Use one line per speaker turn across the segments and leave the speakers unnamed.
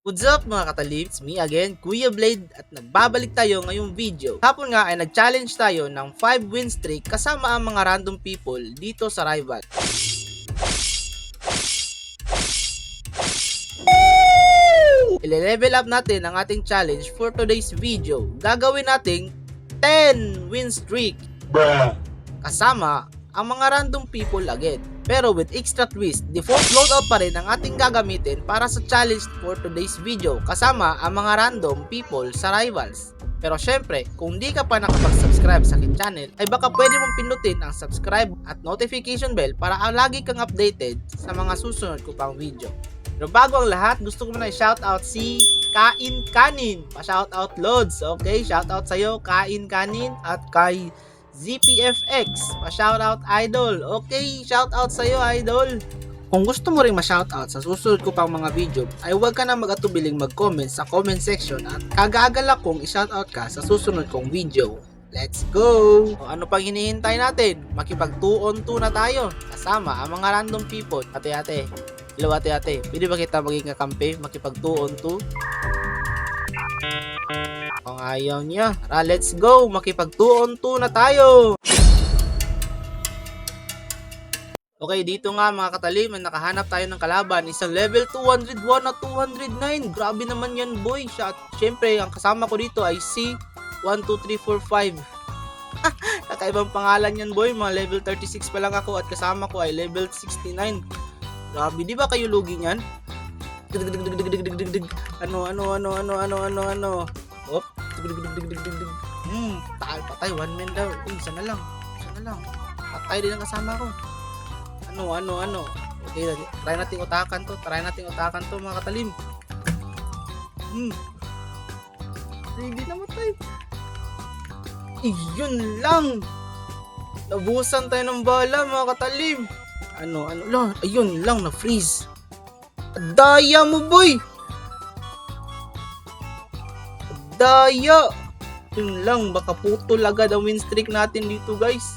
What's up mga katalib? It's me again, Kuya Blade at nagbabalik tayo ngayong video. Hapon nga ay nag-challenge tayo ng 5 win streak kasama ang mga random people dito sa rival. Ile-level up natin ang ating challenge for today's video. Gagawin nating 10 win streak kasama ang mga random people again. Pero with extra twist, default loadout pa rin ang ating gagamitin para sa challenge for today's video kasama ang mga random people sa rivals. Pero syempre, kung di ka pa nakapag-subscribe sa aking channel, ay baka pwede mong pindutin ang subscribe at notification bell para lagi kang updated sa mga susunod ko pang video. Pero bago ang lahat, gusto ko muna i-shoutout si Kain Kanin. Pa-shoutout Lods, okay? Shoutout sa'yo, Kain Kanin at kay ZPFX, pa-shoutout Idol. Okay, shoutout sa'yo Idol. Kung gusto mo ring ma-shoutout sa susunod ko pang mga video, ay huwag ka na mag-atubiling mag-comment sa comment section at kagagalak kong i-shoutout ka sa susunod kong video. Let's go! O ano pang hinihintay natin? Makipag 2 on 2 na tayo kasama ang mga random people. Ate, hello ate, pwede ba kita maging kakampi? Makipag 2 on 2? Kung ayaw niya, tara let's go, makipag 2 on 2 na tayo. Okay, dito nga mga katalim, nakahanap tayo ng kalaban, isang level 201 at 209. Grabe naman yan boy. Siyempre, ang kasama ko dito ay si 12345. Kakaibang pangalan yan boy, mga level 36 pa lang ako at kasama ko ay level 69. Grabe, di ba kayo lugi niyan? Ano. Op. Patay. One man daw. Isa na lang. Patay din ang kasama ko. Ano. Okay, try natin utakan to mga katalim. Hindi namatay. Yun lang. Nabusan tayo ng bala mga katalim. Ano lang. Ayun lang, na-freeze. Daya mo boy. Daya. Yun lang, baka putol agad ang win streak natin dito guys.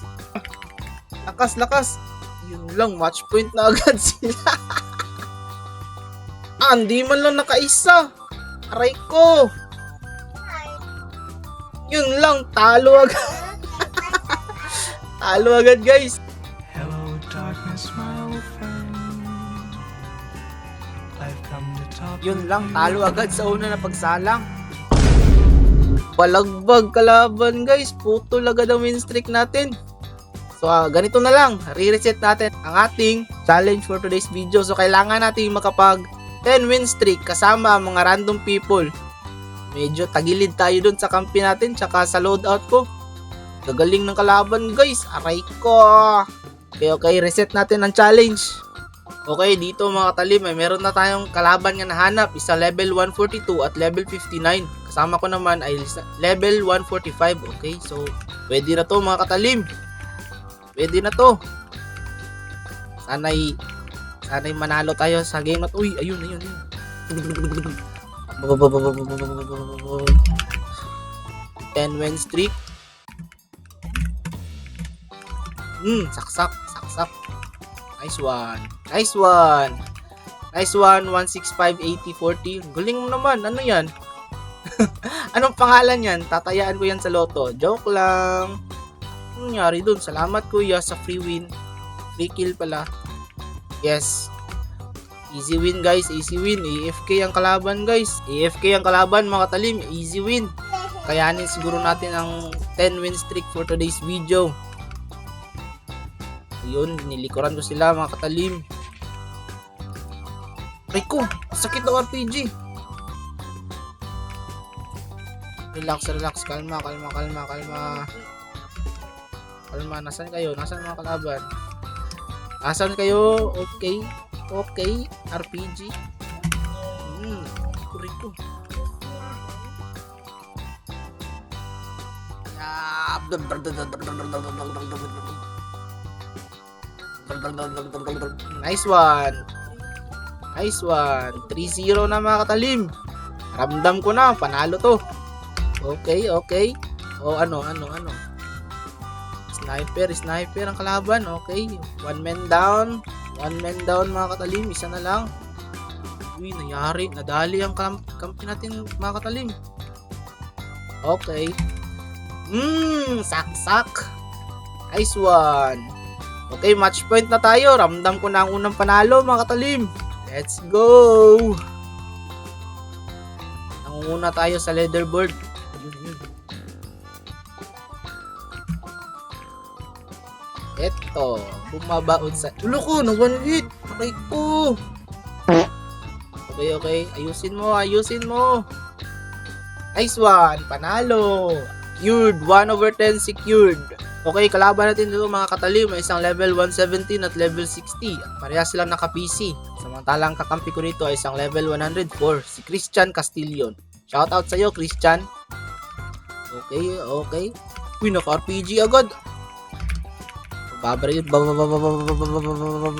Lakas. Yun lang, match point na agad sila. Hindi man lang nakaisa. Aray ko. Yun lang, talo agad. Talo agad guys.
Hello darkness my old friend. I've come to talk.
Yun lang, talo agad sa una na pagsalang. Palagbag kalaban guys, putol agad ang win streak natin. So ganito na lang, re-reset natin ang ating challenge for today's video. So kailangan natin makapag 10 win streak kasama ang mga random people. Medyo tagilid tayo dun sa kampi natin tsaka sa loadout ko. Gagaling ng kalaban guys, aray ko. Okay, reset natin ang challenge. Okay, dito mga katalim, meron na tayong kalaban nga nahanap, isa level 142 at level 59. Kasama ko naman ay level 145. Okay, so pwede na to mga katalim. Pwede na to. Sana'y manalo tayo sa game na to. Uy, ayun. 10 win streak. Saksak. Nice one. 165 80 40. Galing mo naman. Ano 'yan? Anong pangalan 'yan? Tatayaan ko 'yan sa loto. Joke lang. Ano nangyari dun? Salamat kuya sa free win. Free kill pala. Yes. Easy win guys, easy win. AFK ang kalaban guys. AFK ang kalaban mga katalim. Easy win. Kayanin siguro natin ang 10 win streak for today's video. Ayun, nilikuran ko sila mga katalim. Ay ko, sakit ng RPG. Relax. Kalma. Nasaan kayo? Nasaan mga kalaban? Nasaan kayo? Okay. RPG. Kurito. Nice one. 3-0 na mga katalim. Ramdam ko na, panalo to. Okay. O ano. Sniper ang kalaban. Okay. One man down mga katalim. Isa na lang. Uy, nangyari. Nadali ang kampi natin, mga katalim. Okay. Saksak. Nice one. Okay, match point na tayo. Ramdam ko na ang unang panalo, mga katalim. Let's go. Nangunguna tayo sa leaderboard. Yun. Eto, bumabaon sa... Ulo ko, na one hit. Okay ko. Okay. Ayusin mo. Nice one. Panalo. Secured. 1/10 secured. Okay, kalaban natin dito mga katalim. May isang level 117 at level 60. Parehas silang naka-PC. Samantalang kakampi ko rito ay isang level 104. Si Christian Castillon. Shoutout sa'yo, Christian. Okay. Uy, naka-RPG agad. Babaril.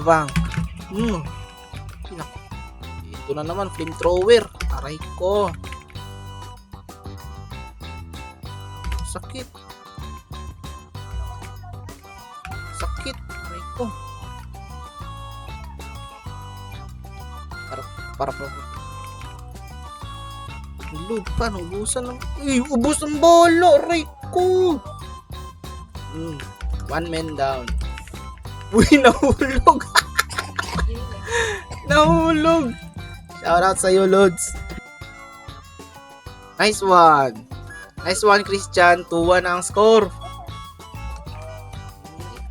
Bang. Ito na naman, flamethrower. Aray ko. Sakit. Aray ko. Para. Load pa, ubusan ng... ubus ng bola. Aray ko. 1 man down. Uy, nahulog. Shoutout sa'yo, Lods. Nice one, Christian. 2-1 ang score.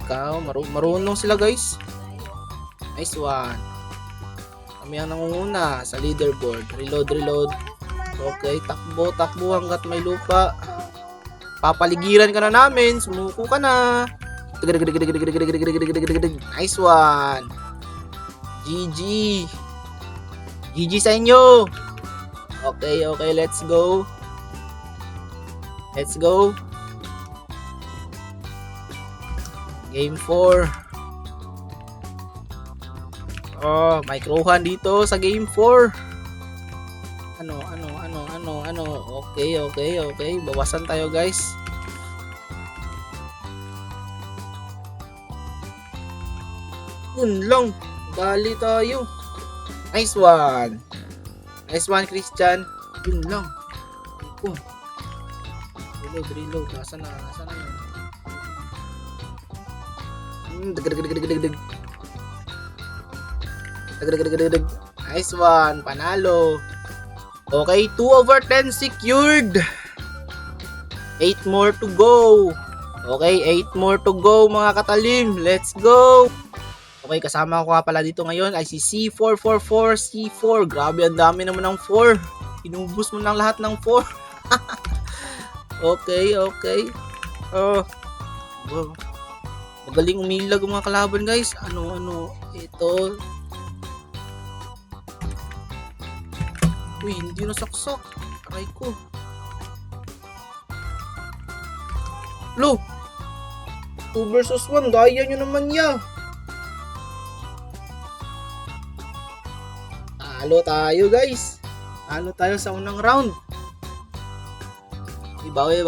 Ikaw, marunong sila, guys. Nice one. Kami ang nangunguna sa leaderboard. Reload. Okay, takbo hanggat may lupa. Papaligiran ka na namin. Sumuko ka na. Nice one. GG sa inyo. Okay, let's go. Game 4. Oh, may crowhan dito sa game 4. Ano. Okay. Bawasan tayo, guys. Yun lang. Dali tayo. Nice one, Christian. Yun lang. Oh. Reload. Nasaan na yun? Nice one. Panalo. Okay, 2/10 secured. 8 more to go. Okay, 8 more to go, mga katalim. Let's go. Okay, kasama ko nga pala dito ngayon ay si C444. C4, grabe, ang dami naman ng 4. Inubos mo ng lahat ng 4. Okay. Wow. Magaling umilag ang mga kalaban, guys. Ano, ito. Uy, hindi nasaksak. Aray ko. Lo! 2 versus 1. Daya nyo naman ya. Talo tayo, guys. Talo tayo sa unang round. Bawi.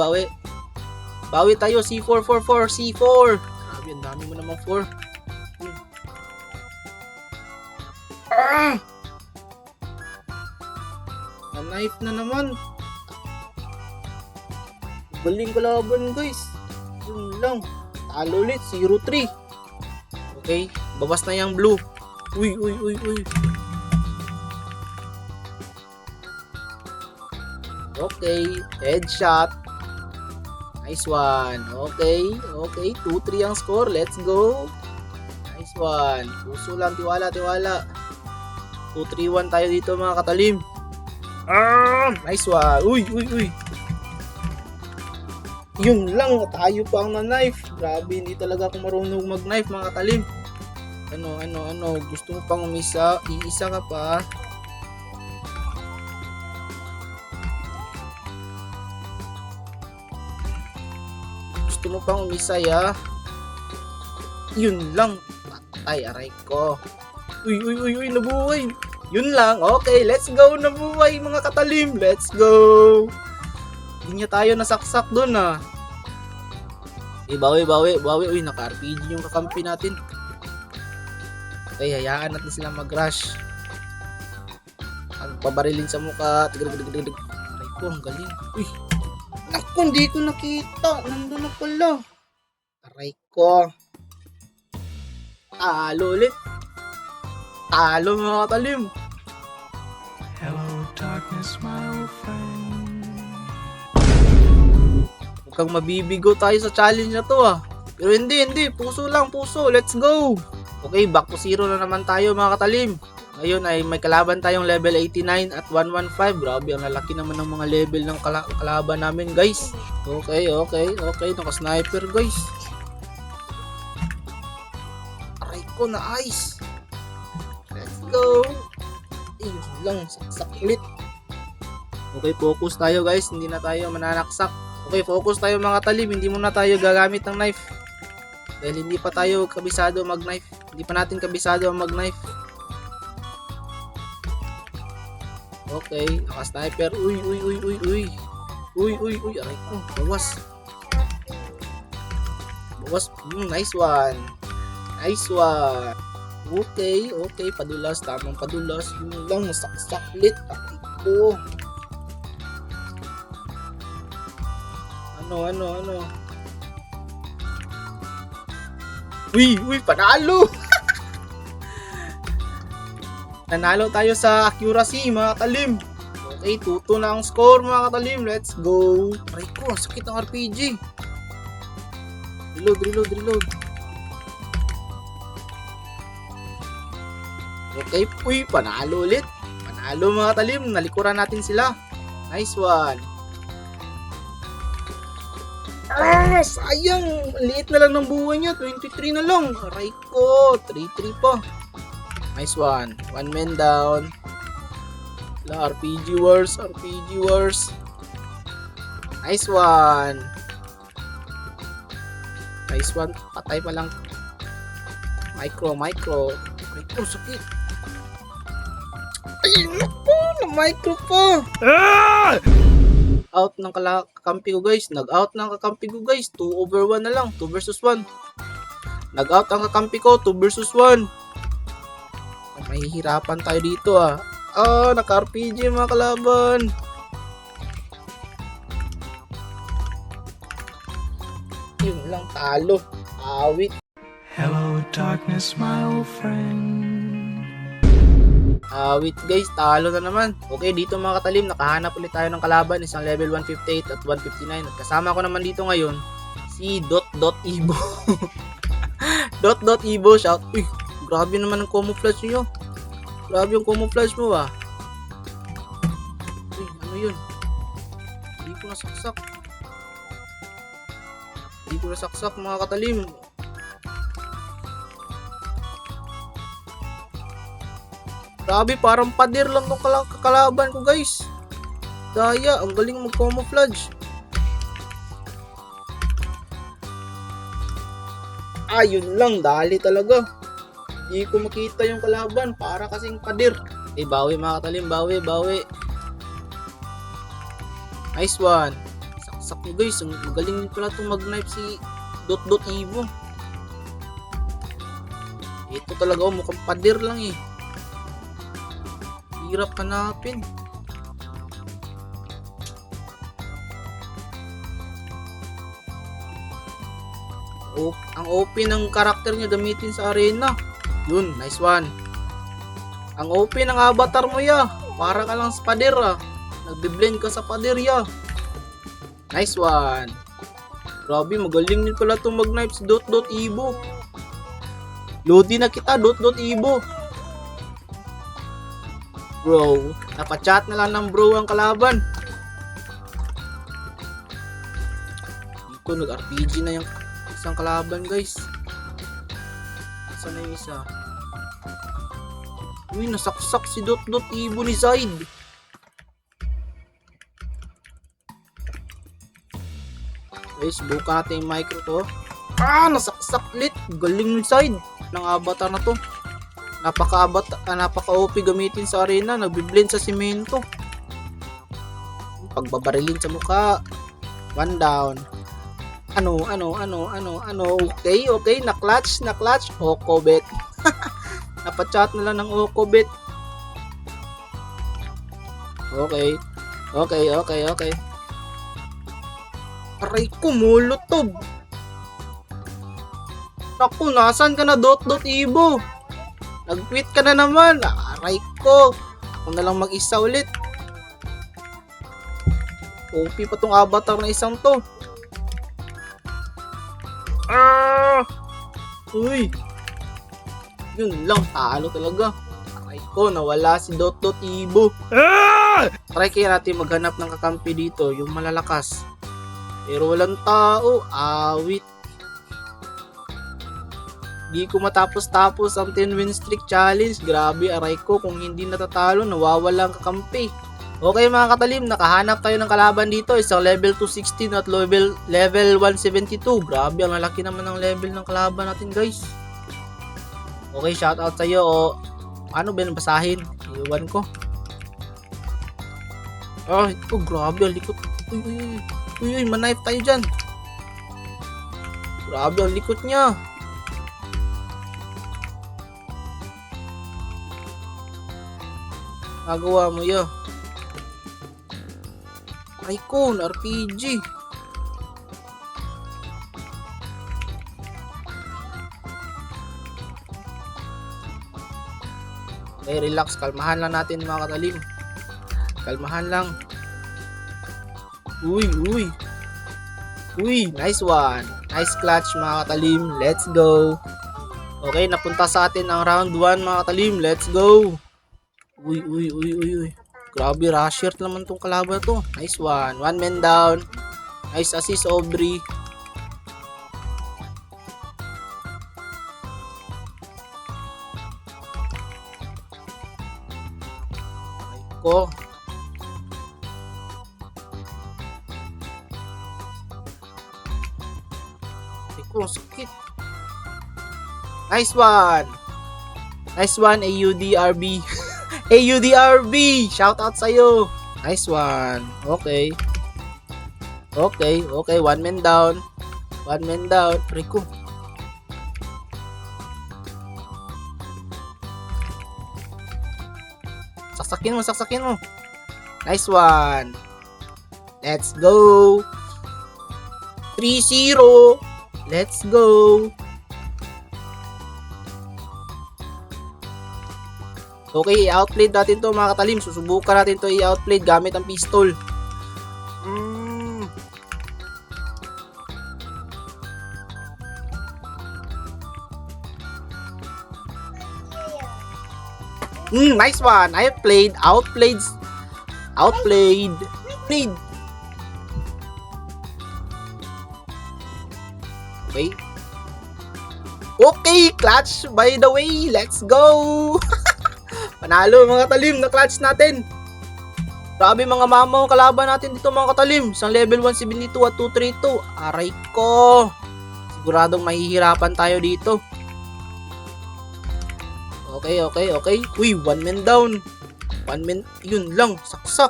Bawi tayo. C444. C4. Grabe, ang dami mo naman 4. Na-knife na naman. Galing kalaban, guys. Yun lang. Talo ulit. 0-3. Okay. Babas na yung blue. Uy. Okay. Headshot. Nice one. Okay. 2-3 ang score. Let's go. Nice one. Puso lang. Tiwala. 2-3-1 tayo dito, mga katalim. Nice one. Uy. Yun lang, tayo pa ang na-knife. Grabe, hindi talaga ako marunong mag-knife, mga katalim. Ano, gusto mo pang umisa? Iisa ka pa. Gusto mo pang umisa, ya? Yun lang. Patay, aray ko. Uy, nabuhay. Yun lang. Okay, let's go, nabuhay, mga katalim. Let's go. Hindi niya tayo nasaksak doon, ah. Bawi. Uy, naka-RPG yung kakampi natin. Okay, hayaan natin sila mag-rush. Pagbabarilin sa mukha. Tigrig. Aray ko, ang galing. Uy. Naku, hindi ko nakita. Nandun na pala. Aray ko. Talo ulit. Talo mga katalim.
Hello, darkness, my old friend.
Huwag kang mabibigo tayo sa challenge na to Pero hindi. Puso lang, puso. Let's go. Okay, back to zero na naman tayo mga katalim. Ngayon ay may kalaban tayong level 89 at 115. Grabe, ang lalaki naman ng mga level ng kalaban namin guys. Okay. Naka-sniper guys. Aray ko na ice. Let's go. Ayun lang, saklit. Okay, focus tayo guys. Hindi na tayo mananaksak. Okay, focus tayo mga katalim. Hindi muna tayo gagamit ng knife. Dahil hindi pa tayo kabisado mag-knife. Hindi pa natin kabisado ang mag-knife. Okay, naka-sniper. Uy. Aray ko, bawas. Nice one. Okay, padulas, tamang padulas. Yun lang, saklit. Aray ko. Ano? Uy, panalo! Nanalo tayo sa accuracy mga katalim. Okay, 2-2 na ang score mga katalim. Let's go. Aray ko, ang sakit ng RPG. Reload. Okay, uy, panalo ulit. Panalo mga katalim. Nalikuran natin sila. Nice one. Sayang. Liit na lang ng buhay niya. 23 na lang. Aray ko, 3-3 pa. Nice one. One man down. RPG wars. Nice one. Patay pa lang. Micro. Ay, sakit. Ay, naku, na-micro pa. Out ng kakampi ko guys. Nag-out ng kakampi ko guys. 2-1 na lang. 2 versus 1. Nag-out ang kakampi ko. 2 versus 1. Mahihirapan tayo dito naka-RPG mga kalaban. Yun lang, talo. Awit.
Hello, darkness, my old friend.
Awit guys, talo na naman. Okay, dito mga katalim, nakahanap ulit tayo ng kalaban. Isang level 158 at 159. At kasama ko naman dito ngayon, si Ibo. Ibo, shout. Uy, grabe naman ang camouflage niyo. Grabe yung camouflage mo Uy, ano yun? Hindi ko nasaksak mga katalim. Grabe, parang pader lang tong kalaban ko guys. Daya, ang galing mag-camouflage. Yun lang, dali talaga. Hindi ko makita yung kalaban, para kasing pader. Bawi mga katalim, bawi. Nice one. Saksak nyo guys, ang galing pala itong mag-knife si Ibo. Ito talaga mukhang pader lang Hirap hanapin. Ang OP ng karakter niya gamitin sa arena. Yun, nice one. Ang OP ng avatar mo para ka lang sa pader Nagbe-blend ka sa pader Nice one. Grabe, magaling din pala itong mag-knife si Ibo. Lodi na kita, Ibo. Bro, napachat na lang ng bro ang kalaban. Dito nag-RPG na yung isang kalaban guys. Saan na yung isa? Uy, nasaksak si Ibo ni Zaid. Guys, buka natin yung micro to. Nasaksak ulit. Galing ni Zaid ng avatar na to. Napaka-OP gamitin sa arena. Nagbi-blend sa simento. Pagbabarilin sa mukha. One down. Ano. Okay. Na-clutch. Okobet. Napachat na lang ng Okobet. Okay. Okay. Aray ko, molotov. Naku, nasan ka na, Ibo? Nag-quit ka na naman. Aray ko. Ako na lang mag-isa ulit. OP pa tong avatar na isang to. Uy. Yun lang, talo talaga. Aray ko, nawala si Ibo. Try kaya natin maghanap ng kakampi dito, yung malalakas. Pero walang tao, awit. Di ko matapos-tapos ang 10 win streak challenge. Grabe, aray ko, kung hindi natatalo, nawawala ang kakampi. Okay mga katalim, nakahanap tayo ng kalaban dito. Isang level 216 at level 172. Grabe, ang lalaki naman ng level ng kalaban natin guys. Okay, shoutout sa'yo. Ano ba yung basahin? Iwan ko. Ito, grabe, ang likot. Uy, man-knife tayo dyan. Grabe, ang likot niya. Nagawa mo yun. Icon, RPG. Okay, relax. Kalmahan lang natin mga katalim. Kalmahan lang. Uy, nice one. Nice clutch mga katalim. Let's go. Okay, napunta sa atin ang round 1 mga katalim. Let's go. Uy. Grabe, rusher naman tong kalaban to. Nice one. One man down. Nice assist, Aubrey. Ko. Sakit. Nice one. Nice one, AUDRB. AUDRB. Shout out sa'yo. Nice one. Okay. One man down. Rico. Saksakin mo. Nice one. Let's go. 3-0. Let's go. Okay, i-outplayed natin to mga katalim. Susubukan natin to i-outplayed gamit ang pistol. Nice one. I have outplayed. Okay, clutch by the way. Let's go. Panalo mga katalim, na clutch natin. Grabe mga mamaw kalaban natin dito mga katalim. Isang level 172 at 232. Aray ko. Siguradong mahihirapan tayo dito. Okay. Uy, one man down. Yun lang, saksak.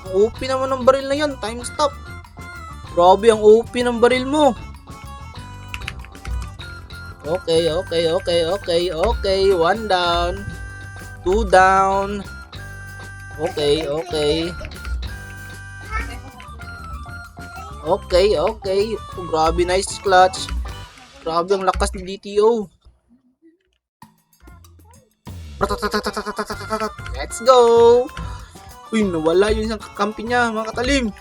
Ang OP naman ng baril na yan, time stop. Grabe ang OP ng baril mo. Okay. One down. Two down. Okay. Oh, grabe, nice clutch. Grabe ang lakas ni DTO. Let's go. Uy, nawala yung isang kakampi niya mga katalim.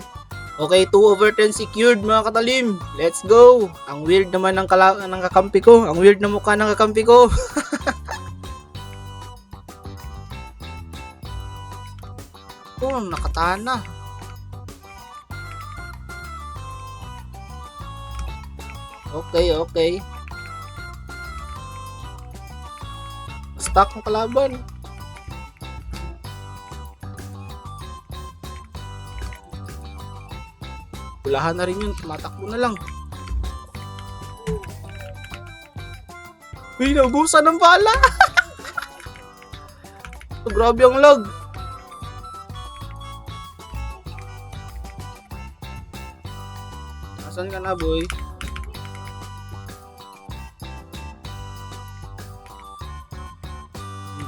Okay, 2/10 secured mga katalim. Let's go. Ang weird naman ng kakampi ko. Ang weird na mukha ng kakampi ko. Oh, nakatana. Okay. Stuck ang kalaban. Pulahan na rin yun, tumatakbo na lang. Uy, naubusan ng bala. So, grabe ang lag. Nasaan ka na, boy?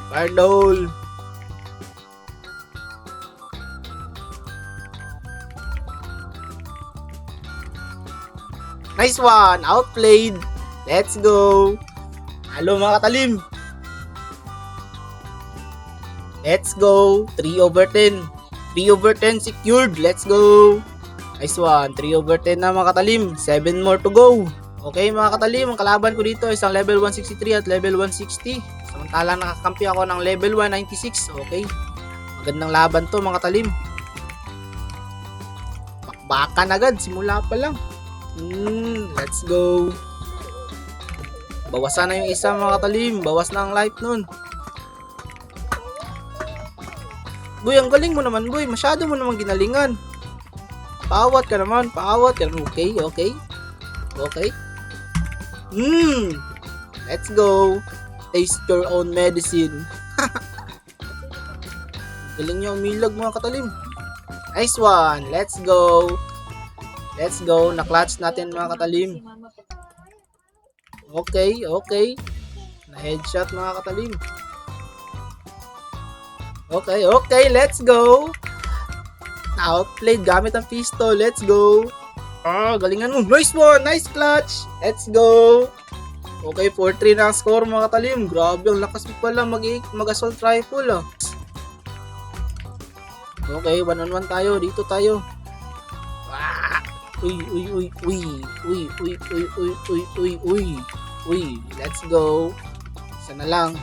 Fire the hole. Nice one! Outplayed! Let's go! Halo mga katalim! Let's go! 3/10. 3/10 secured. Let's go! Nice one. 3/10 na mga katalim. 7 more to go. Okay mga katalim, ang kalaban ko dito isang level 163 at level 160. Samantalang nakakampi ako ng level 196. Okay. Magandang laban to mga katalim. Bakbakan agad. Simula pa lang. Let's go. Bawasan na yung isa mga katalim. Bawas na ang life nun. Boy, ang galing mo naman boy. Masyado mo naman ginalingan. Paawat ka naman. Paawat ka naman. Okay, okay. Okay. Let's go. Taste your own medicine. Galing niya umilag mga katalim. Nice one. Let's go. Let's go. Na-clutch natin mga katalim. Okay, okay. Na-headshot mga katalim. Okay, okay. Let's go. Outplayed gamit ang pistol. Let's go. Galingan mo. Nice one. Nice clutch. Let's go. Okay, 4-3 na ang score mga katalim. Grabe, ang lakas mo pala mag-assault rifle. Okay, 1-on-1 tayo. Dito tayo. Uy, uy, uy, uy. Uy, uy, uy, uy, uy, uy, uy. Uy, let's go. Isa na lang.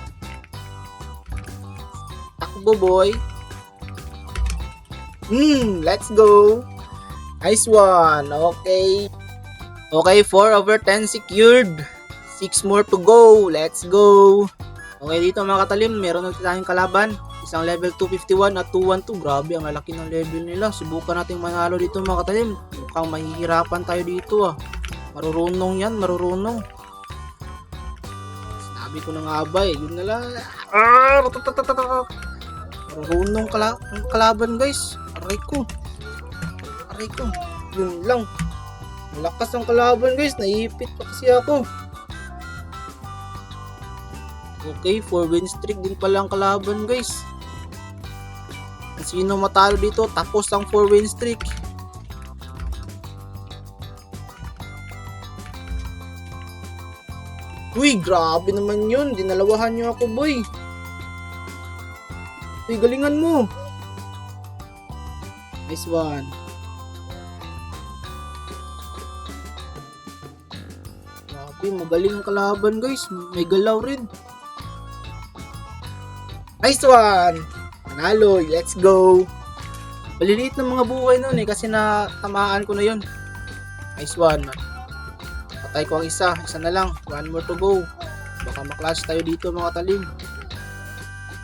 Takbo, boy. Let's go. Nice one. Okay. Okay, 4/10 secured. 6 more to go. Let's go. Okay, dito mga katalim, meron ulit tayong kalaban. Isang level 251 at 212. Grabe, ang lalaki ng level nila. Subukan nating manalo dito mga katalim. Mukhang mahihirapan tayo dito Marurunong yan, marurunong. Sinabi ko na nga ba yun na lang. Marurunong kalaban guys. Aray ko. Yun lang. Malakas ang kalaban guys. Naipit pa kasi ako. Okay, 4 win streak din pala ang kalaban guys. Kung sino matalo dito, tapos ang 4 win streak. Uy, grabe naman yun. Dinalawahan nyo ako boy. Uy, galingan mo. Nice one. Grabe, magaling ang kalaban guys. May galaw rin. Nice one! Panalo, let's go! Maliliit ng mga buhay nun kasi natamaan ko na yun. Nice one. Patay ko ang isa na lang. 1 more to go. Baka maklatch tayo dito mga talim.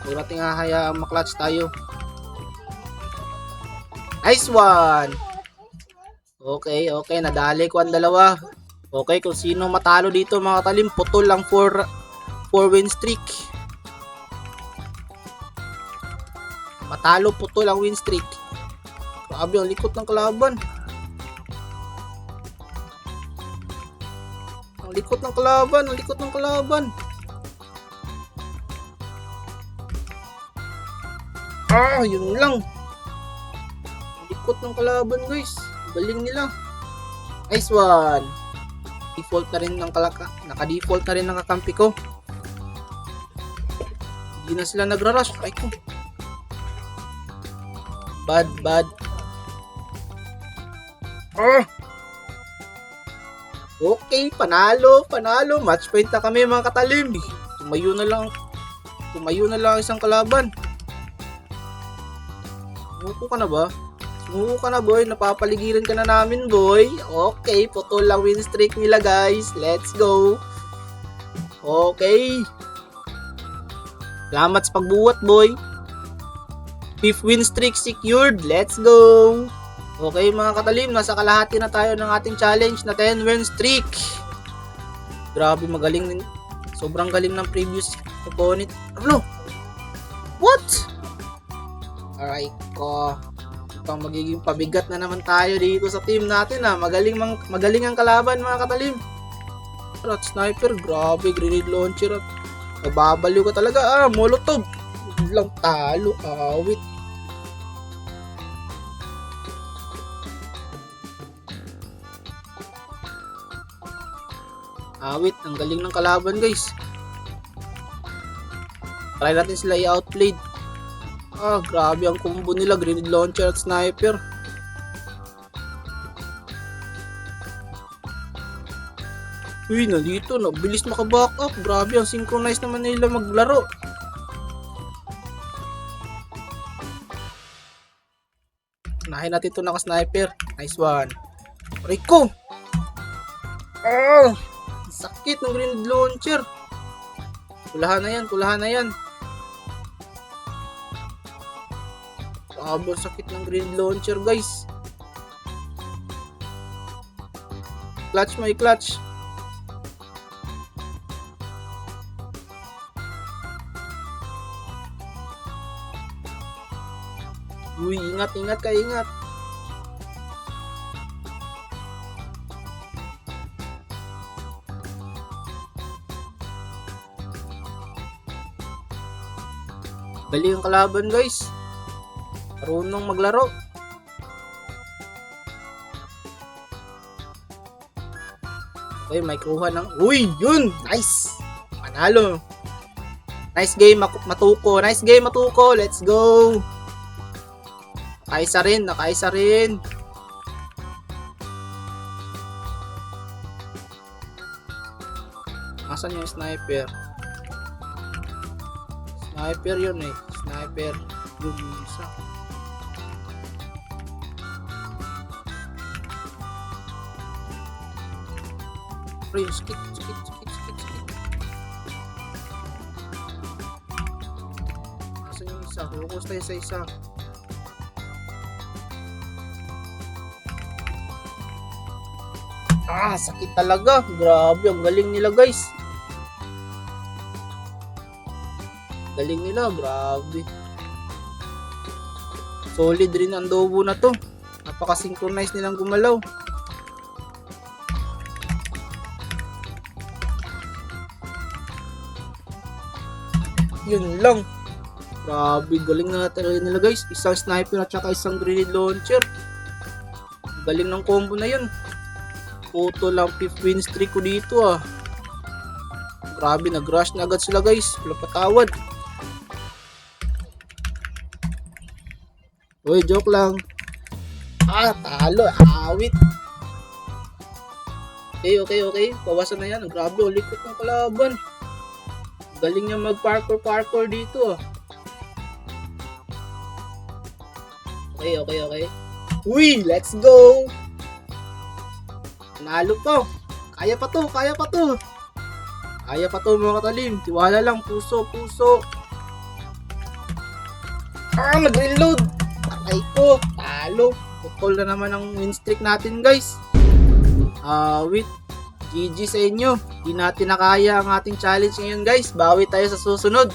Huwag natin hahayaang maklatch tayo. Nice one! Okay, okay. Nadali ko ang dalawa. Okay, kung sino matalo dito mga talim, putol lang 4 win streak. Matalo, putol ang win streak. Grabe, ang likot ng kalaban. Ang likot ng kalaban. Yun lang. Ang likot ng kalaban guys. Baling nila. Nice one. Default na rin naka-default na rin ng kakampi ko. Hindi na sila nagra-rush. Ay ko. Bad. Okay, panalo. Match point na kami mga katalim. Tumayo na lang isang kalaban. Sumuko ka na ba? Boy. Napapaligiran ka na namin boy. Okay, putol lang win streak nila guys. Let's go. Okay. Salamat sa pagbuhat boy. 5th win streak secured. Let's go. Okay mga katalim, nasa kalahati na tayo ng ating challenge na 10 win streak. Grabe, magaling. Sobrang galing ng previous opponent. Ano? What? Alright ko. Ito magiging pabigat na naman tayo dito sa team natin Magaling ang kalaban mga katalim. At sniper, grabe, grenade launcher. Nababaliw ka talaga. Molotov. Lang talo, awit. Awit, ang galing ng kalaban guys. Try natin sila i-outplayed. Grabe ang combo nila, grenade launcher at sniper. Uy, nandito, bilis makaback up. Grabe, ang synchronize naman nila maglaro. Unahin natin ito naka-sniper. Nice one. Rico! Sakit ng grenade launcher. Kulahan na yan. Grabe, sakit ng grenade launcher guys. Clutch mo, i-clutch. Uy, ingat ka. Galing ang kalaban guys. Marunong maglaro. Okay, may kuha ng... Uy, yun! Nice! Panalo. Nice game, Matuko. Let's go! Nakaisa rin. Asan yung sniper? Sniper yun eh. Sniper. Yung isa. Pre, skit. Asan yung isa? Focus tayo sa isa. Sakit talaga. Grabe, ang galing nila guys. Grabe. Solid rin ang Dobo na to. Napaka-synchronize nilang gumalaw. Yun lang. Grabe, galing na talaga nila guys. Isang sniper at saka isang grenade launcher. Galing ng combo na yun. Photo lang 5th win streak ko dito Grabe, nag-rush na agad sila guys. Walang patawad. Uy, joke lang. Talo. Awit. Okay. Pawasan na yan. Grabe, ulikot ng kalaban. Galing niya mag-parkour dito Okay. Uy, let's go. Nalo po. Kaya pa to mga katalim. Tiwala lang, puso. Nag-reload. Aray ko, talo. Putol na naman ang win streak natin guys. GG sa inyo. Di natin nakaya ang ating challenge ngayon guys. Bawi tayo sa susunod.